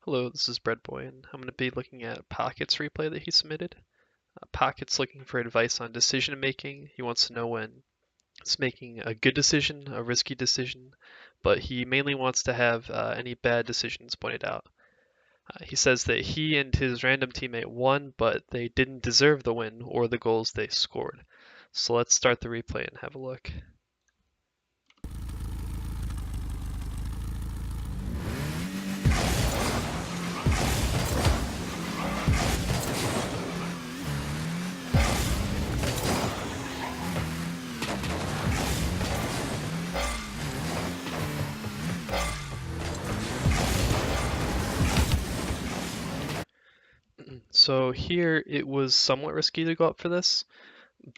Hello, this is Breadboy, and I'm going to be looking at Pocket's replay that he submitted. Pocket's looking for advice on decision making. He wants to know when it's making a good decision, a risky decision, but he mainly wants to have any bad decisions pointed out. He says that he and his random teammate won, but they didn't deserve the win or the goals they scored. So let's start the replay and have a look. So here it was somewhat risky to go up for this,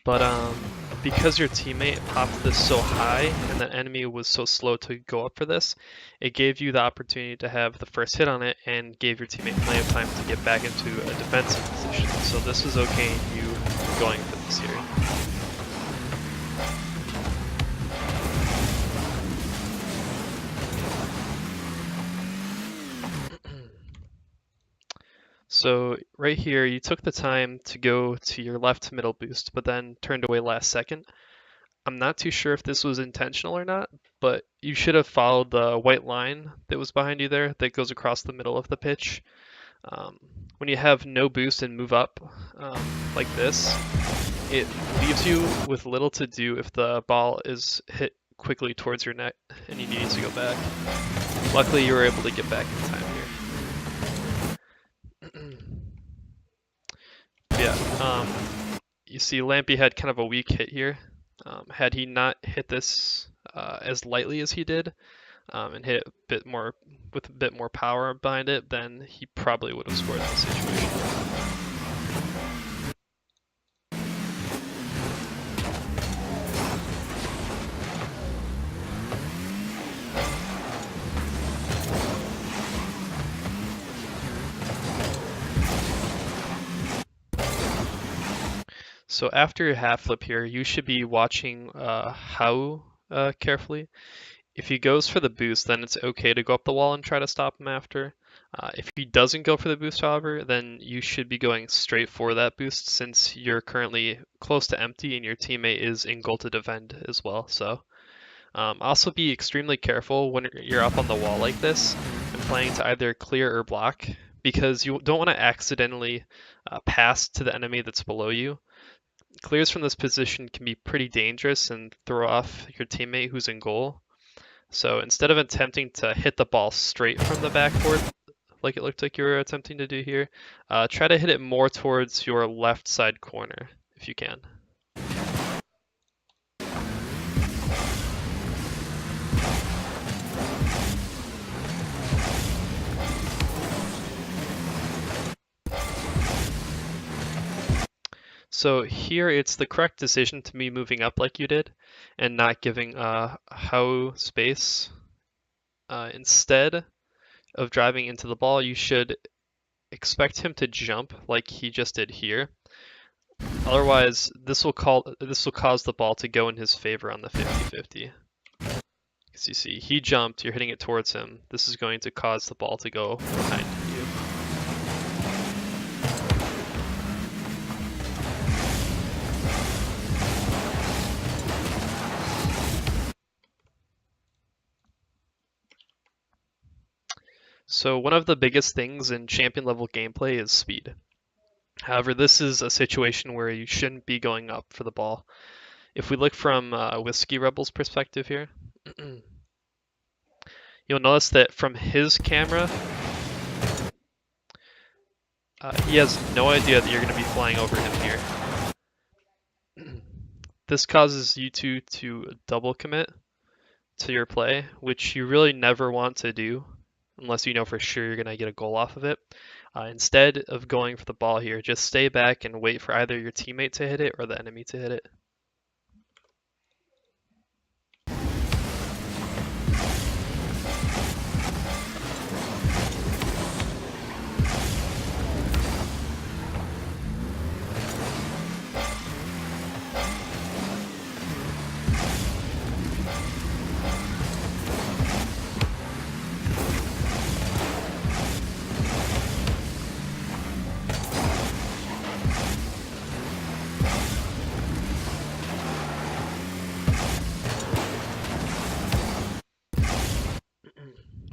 but because your teammate popped this so high and the enemy was so slow to go up for this, it gave you the opportunity to have the first hit on it and gave your teammate plenty of time to get back into a defensive position. So this is okay in you going for this here. So right here, you took the time to go to your left middle boost, but then turned away last second. I'm not too sure if this was intentional or not, but you should have followed the white line that was behind you there that goes across the middle of the pitch. When you have no boost and move up like this, it leaves you with little to do if the ball is hit quickly towards your net and you need to go back. Luckily, you were able to get back in time here. Yeah, you see Lampy had kind of a weak hit here. Had he not hit this as lightly as he did and hit it a bit more with a bit more power behind it, then he probably would have scored in this situation. So after your half flip here, you should be watching how carefully. If he goes for the boost, then it's okay to go up the wall and try to stop him after. If he doesn't go for the boost, however, then you should be going straight for that boost since you're currently close to empty and your teammate is in goal to defend as well. So also be extremely careful when you're up on the wall like this and planning to either clear or block because you don't want to accidentally pass to the enemy that's below you. Clears from this position can be pretty dangerous and throw off your teammate who's in goal. So instead of attempting to hit the ball straight from the backboard, like it looked like you were attempting to do here, try to hit it more towards your left side corner if you can. So here it's the correct decision to be moving up like you did and not giving Hao space. Instead of driving into the ball, you should expect him to jump like he just did here. Otherwise, this will cause the ball to go in his favor on the 50-50. As you see, he jumped, you're hitting it towards him. This is going to cause the ball to go behind you. So one of the biggest things in champion level gameplay is speed. However, this is a situation where you shouldn't be going up for the ball. If we look from Whiskey Rebel's perspective here, you'll notice that from his camera, he has no idea that you're going to be flying over him here. This causes you two to double commit to your play, which you really never want to do unless you know for sure you're going to get a goal off of it. Instead of going for the ball here, just stay back and wait for either your teammate to hit it or the enemy to hit it.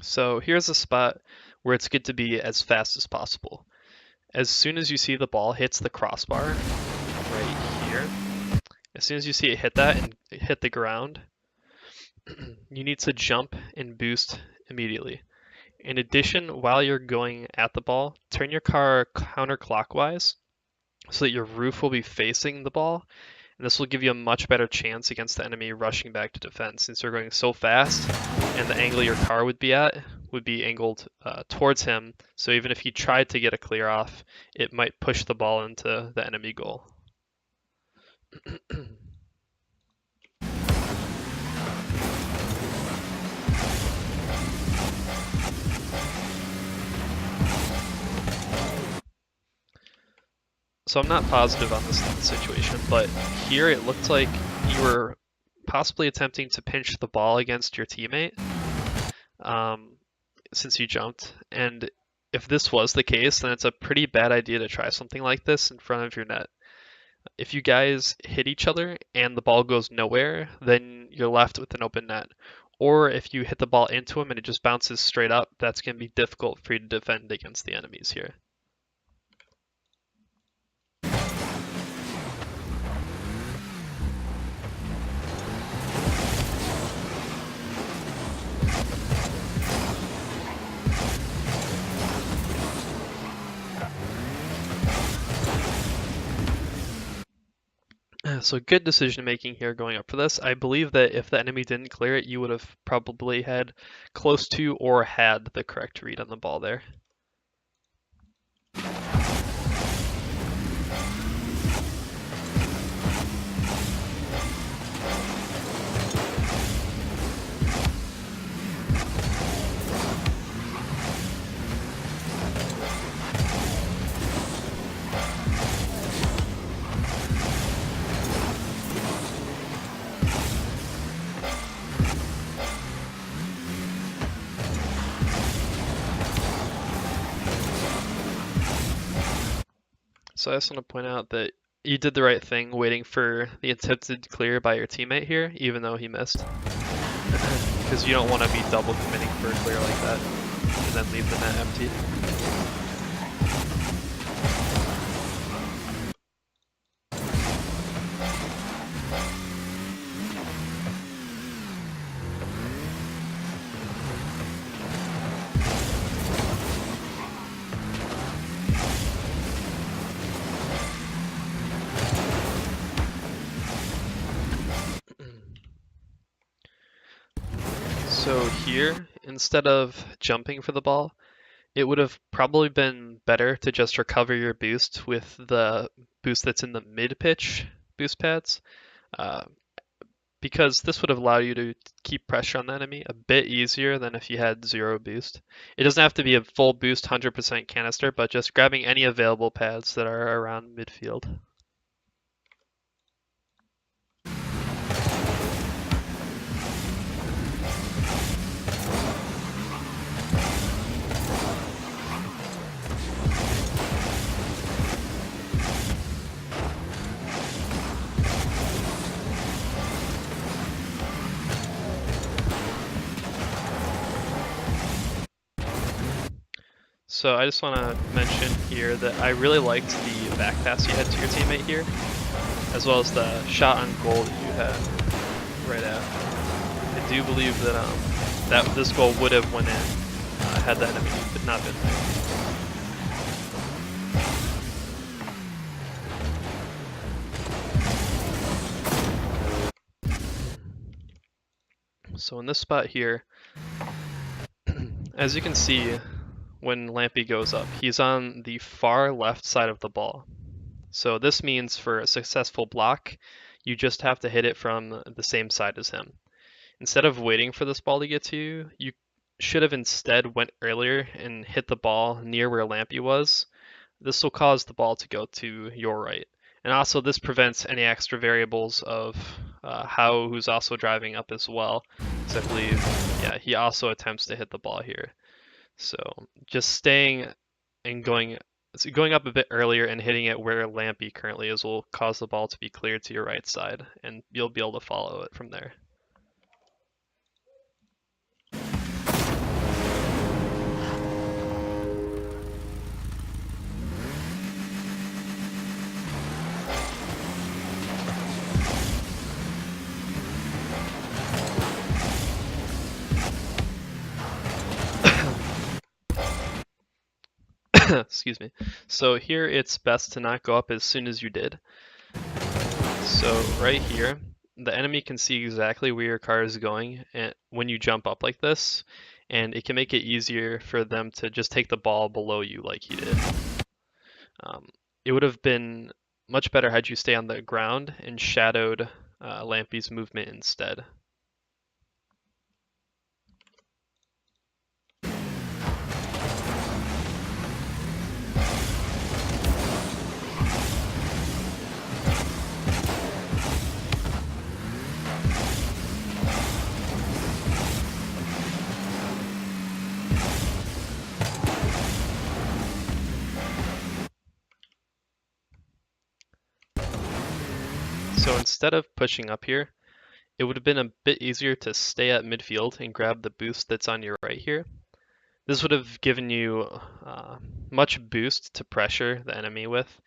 So here's a spot where it's good to be as fast as possible. As soon as you see the ball hits the crossbar right here, as soon as you see it hit that and hit the ground, you need to jump and boost immediately. In addition, while you're going at the ball, turn your car counterclockwise so that your roof will be facing the ball, and this will give you a much better chance against the enemy rushing back to defend, since you're going so fast and the angle your car would be at would be angled towards him, so even if he tried to get a clear off, it might push the ball into the enemy goal. So I'm not positive on this situation, but here it looked like you were possibly attempting to pinch the ball against your teammate since you jumped. And if this was the case, then it's a pretty bad idea to try something like this in front of your net. If you guys hit each other and the ball goes nowhere, then you're left with an open net. Or if you hit the ball into him and it just bounces straight up, that's going to be difficult for you to defend against the enemies here. So good decision making here going up for this. I believe that if the enemy didn't clear it, you would have probably had close to or had the correct read on the ball there. So I just want to point out that you did the right thing waiting for the attempted clear by your teammate here, even though he missed. Because you don't want to be double committing for a clear like that and then leave the net empty. So here, instead of jumping for the ball, it would have probably been better to just recover your boost with the boost that's in the mid-pitch boost pads, because this would have allowed you to keep pressure on the enemy a bit easier than if you had 0 boost. It doesn't have to be a full boost 100% canister, but just grabbing any available pads that are around midfield. So I just want to mention here that I really liked the back pass you had to your teammate here, as well as the shot on goal that you had right after. I do believe that this goal would have went in had the enemy not been there. So in this spot here, as you can see, when Lampy goes up, he's on the far left side of the ball. So this means for a successful block, you just have to hit it from the same side as him. Instead of waiting for this ball to get to you, you should have instead went earlier and hit the ball near where Lampy was. This will cause the ball to go to your right. And also this prevents any extra variables of How, who's also driving up as well. So I believe, yeah, he also attempts to hit the ball here. So just staying and going up a bit earlier and hitting it where Lampy currently is will cause the ball to be cleared to your right side, and you'll be able to follow it from there. Excuse me. So here it's best to not go up as soon as you did. So right here, the enemy can see exactly where your car is going and when you jump up like this, and it can make it easier for them to just take the ball below you like you did. It would have been much better had you stay on the ground and shadowed Lampy's movement instead. So instead of pushing up here, it would have been a bit easier to stay at midfield and grab the boost that's on your right here. This would have given you much boost to pressure the enemy with,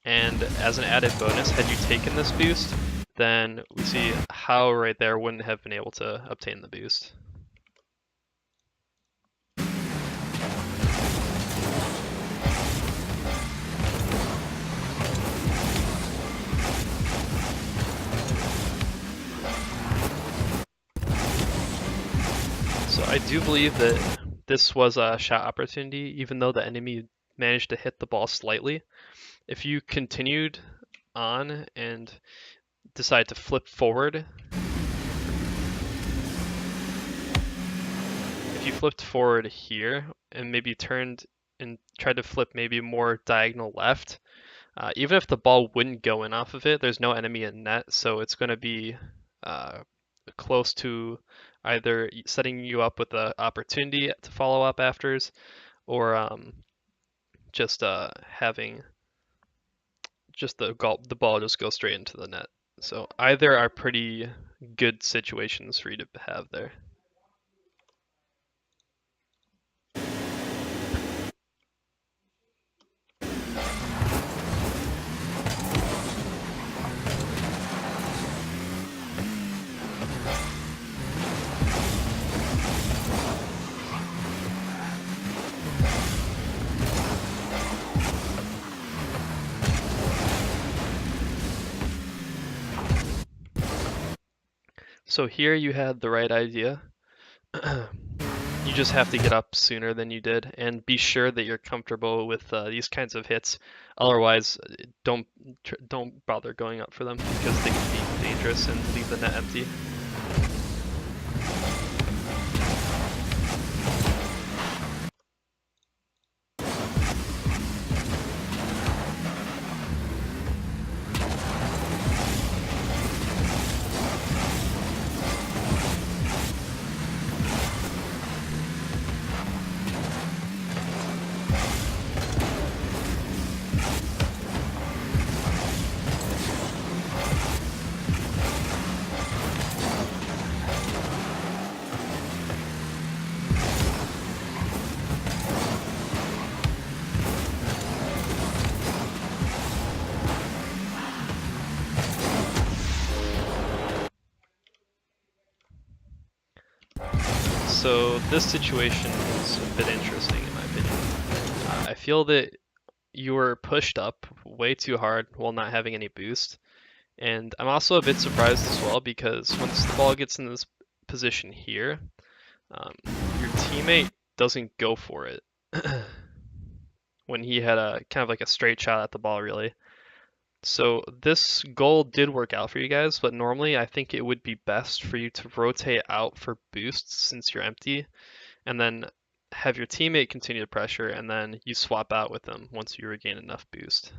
and as an added bonus, had you taken this boost, then we see how right there wouldn't have been able to obtain the boost. So I do believe that this was a shot opportunity, even though the enemy managed to hit the ball slightly. If you continued on and decide to flip forward, if you flipped forward here and maybe turned and tried to flip maybe more diagonal left, even if the ball wouldn't go in off of it, there's no enemy in net, so it's going to be close to either setting you up with an opportunity to follow up afters, or just having just the ball just go straight into the net. So either are pretty good situations for you to have there. So here you had the right idea. You just have to get up sooner than you did, and be sure that you're comfortable with these kinds of hits. Otherwise, don't bother going up for them because they can be dangerous and leave the net empty. So this situation is a bit interesting in my opinion. I feel that you were pushed up way too hard while not having any boost. And I'm also a bit surprised as well because once the ball gets in this position here, your teammate doesn't go for it when he had a kind of like a straight shot at the ball really. So this goal did work out for you guys, but normally I think it would be best for you to rotate out for boosts since you're empty, and then have your teammate continue to pressure, and then you swap out with them once you regain enough boost.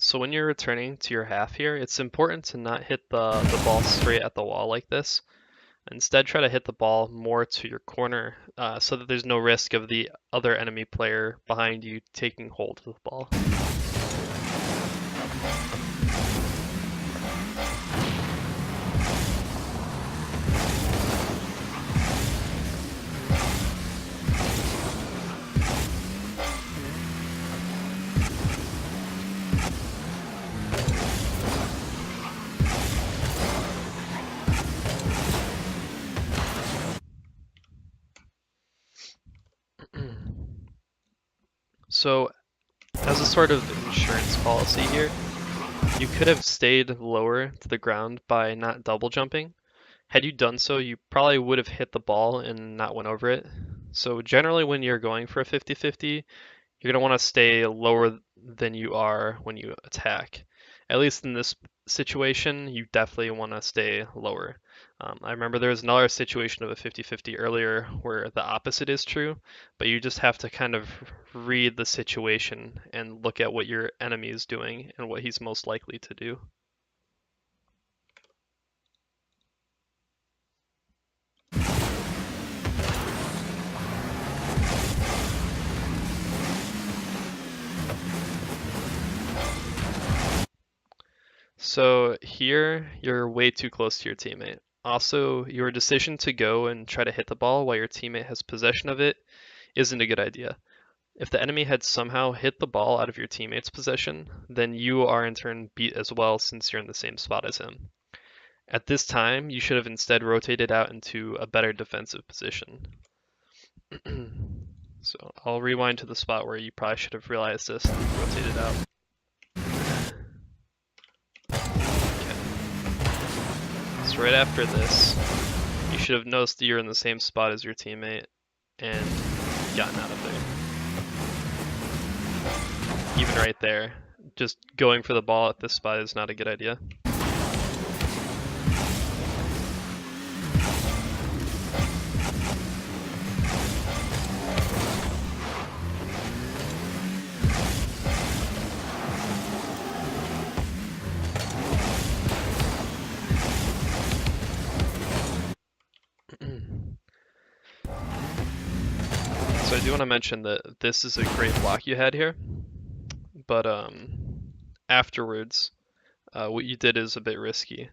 So when you're returning to your half here, it's important to not hit the ball straight at the wall like this. Instead, try to hit the ball more to your corner so that there's no risk of the other enemy player behind you taking hold of the ball. So, as a sort of insurance policy here, you could have stayed lower to the ground by not double jumping. Had you done so, you probably would have hit the ball and not went over it. So generally when you're going for a 50-50, you're going to want to stay lower than you are when you attack. At least in this situation, you definitely want to stay lower. I remember there was another situation of a 50-50 earlier where the opposite is true, but you just have to kind of read the situation and look at what your enemy is doing and what he's most likely to do. So here, you're way too close to your teammate. Also, your decision to go and try to hit the ball while your teammate has possession of it isn't a good idea. If the enemy had somehow hit the ball out of your teammate's possession, then you are in turn beat as well since you're in the same spot as him. At this time, you should have instead rotated out into a better defensive position. So I'll rewind to the spot where you probably should have realized this and rotated out. So right after this, you should have noticed that you're in the same spot as your teammate and gotten out of there. Even right there, just going for the ball at this spot is not a good idea. So I do want to mention that this is a great block you had here, but afterwards, what you did is a bit risky.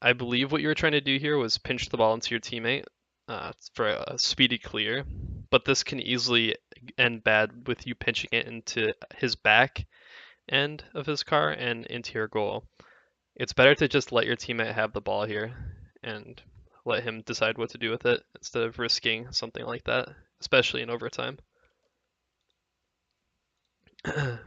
I believe what you were trying to do here was pinch the ball into your teammate for a speedy clear, but this can easily end bad with you pinching it into his back end of his car and into your goal. It's better to just let your teammate have the ball here and let him decide what to do with it instead of risking something like that, especially in overtime. The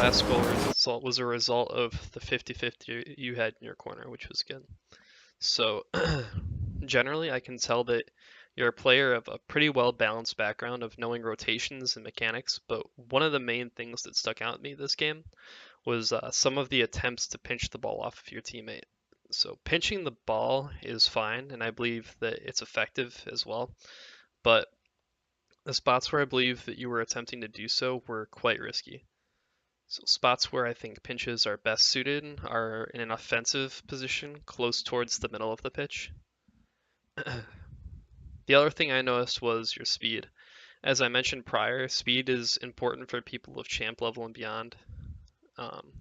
last goal result was a result of the 50-50 you had in your corner, which was good. So generally, I can tell that you're a player of a pretty well balanced background of knowing rotations and mechanics, but one of the main things that stuck out at me this game was some of the attempts to pinch the ball off of your teammate. So pinching the ball is fine, and I believe that it's effective as well, but the spots where I believe that you were attempting to do so were quite risky. So spots where I think pinches are best suited are in an offensive position close towards the middle of the pitch. The other thing I noticed was your speed. As I mentioned prior, speed is important for people of champ level and beyond,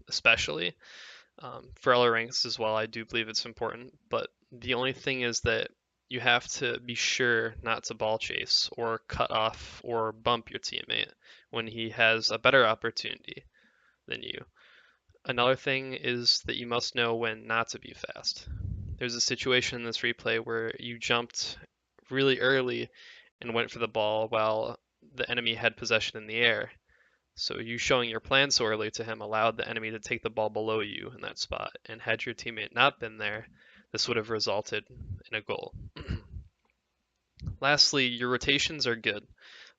especially. For other ranks as well, I do believe it's important, but the only thing is that you have to be sure not to ball chase or cut off or bump your teammate when he has a better opportunity than you. Another thing is that you must know when not to be fast. There's a situation in this replay where you jumped really early and went for the ball while the enemy had possession in the air. So you showing your plan so early to him allowed the enemy to take the ball below you in that spot, and had your teammate not been there, this would have resulted in a goal. Lastly, your rotations are good,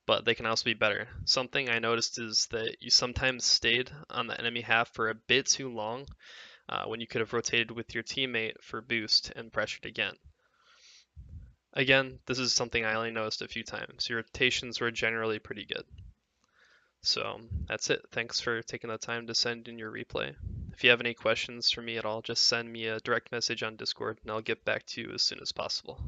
but they can also be better. Something I noticed is that you sometimes stayed on the enemy half for a bit too long when you could have rotated with your teammate for boost and pressured again. Again, this is something I only noticed a few times. Your rotations were generally pretty good. So that's it. Thanks for taking the time to send in your replay. If you have any questions for me at all, just send me a direct message on Discord and I'll get back to you as soon as possible.